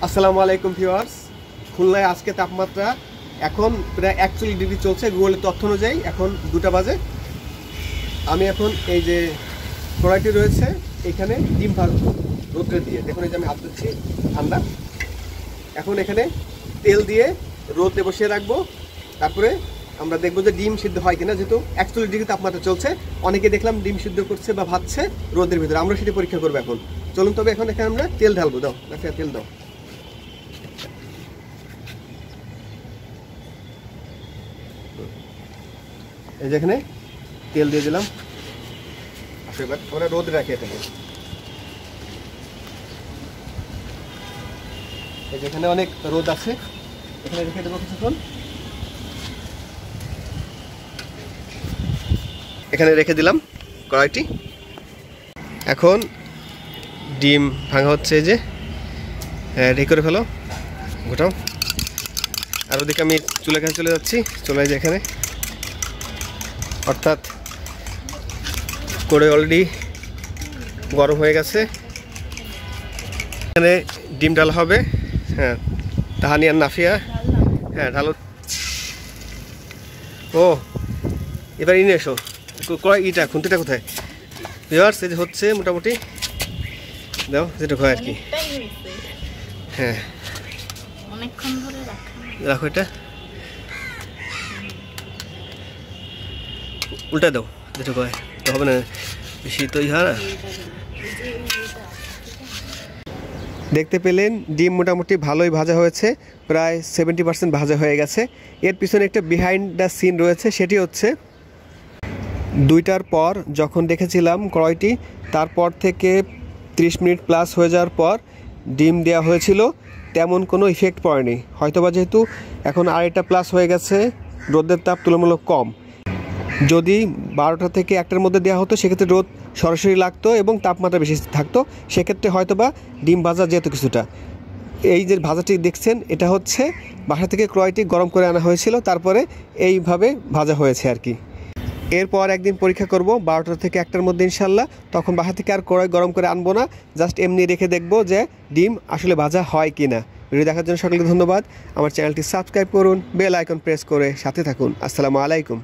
আসসালামু আলাইকুম ভিউয়ার্স। খুলনায় আজকে তাপমাত্রা এখন প্রায় 41 ডিগ্রি চলছে গুগলের তথ্য অনুযায়ী। এখন 2টা বাজে। আমি এখন এই যে কড়াইটি রয়েছে এখানে ডিম ভাজবো রোদ্রে দিয়ে। দেখুন এই যে আমি হাত দিচ্ছি ঠান্ডা। এখন এখানে তেল দিয়ে রোদে বসিয়ে রাখবো। তারপরে আমরা দেখবো যে ডিম সিদ্ধ হয় কিনা, যেহেতু 41 ডিগ্রি তাপমাত্রা চলছে। অনেকে দেখলাম ডিম সিদ্ধ করছে বা ভাজছে রোদের ভিতরে, আমরা সেটি পরীক্ষা করবো এখন। চলুন তবে এখন এখানে আমরা তেল ঢালবো। দাও রাফিয়া তেল দাও। এই যে এখানে তেল দিয়ে দিলাম। এবার আমরা রোদে রাখি এটাকে। এই যে এখানে অনেক রোদ আছে, এখানে রেখে দেবো কিছুক্ষণ। এখানে রেখে দিলাম কড়াইটি। এখন ডিম ভাঙা হচ্ছে। এই যে রেডি করে ফেলো, গোটাও। আর ওদিকে আমি চুলার কাছে চলে যাচ্ছি। চলে যে এখানে, অর্থাৎ করে অলরেডি গরম হয়ে গেছে। এখানে ডিম ডালা হবে। হ্যাঁ, তাহানি আর নাফিয়া। হ্যাঁ ঢালো। ও এবার ইনে এসো। ইটা খুন্তিটা কোথায়? ভিউয়ার্স এই যে হচ্ছে মোটামুটি। দাও যেটুকু হয় আর কি। হ্যাঁ রাখো, এটা উল্টা দাও যেটুকু হয়, তো হবে না বেশি তো হয় না। দেখতে পেলেন ডিম মোটামুটি ভালোই ভাজা হয়েছে, প্রায় 70% ভাজা হয়ে গেছে। এর পিছনে একটা বিহাইন্ড দ্য সিন রয়েছে, সেটি হচ্ছে 2টার পর যখন দেখেছিলাম কড়াইটি, তারপর থেকে 30 মিনিট প্লাস হয়ে যাওয়ার পর ডিম দেওয়া হয়েছিল, তেমন কোনো ইফেক্ট পড়েনি। হয়তোবা যেহেতু এখন 2:30 প্লাস হয়ে গেছে, রোদের তাপ তুলনামূলক কম। যদি 12টা থেকে 1টার মধ্যে দেওয়া হতো সেক্ষেত্রে রোদ সরাসরি লাগতো এবং তাপমাত্রা বেশি থাকতো, সেক্ষেত্রে হয়তোবা ডিম ভাজা যেত কিছুটা। এই যে ভাজাটি দেখছেন, এটা হচ্ছে বাসা থেকে কড়াইটি গরম করে আনা হয়েছিল, তারপরে এইভাবে ভাজা হয়েছে আর কি। এরপর একদিন পরীক্ষা করব 12টা থেকে 1টার মধ্যে ইনশাল্লাহ। তখন বাসা থেকে আর কড়াই গরম করে আনবো না, জাস্ট এমনি রেখে দেখব যে ডিম আসলে ভাজা হয় কি না। ভিডিও দেখার জন্য সকলকে ধন্যবাদ। আমার চ্যানেলটি সাবস্ক্রাইব করুন, বেল আইকন প্রেস করে সাথে থাকুন। আসসালামু আলাইকুম।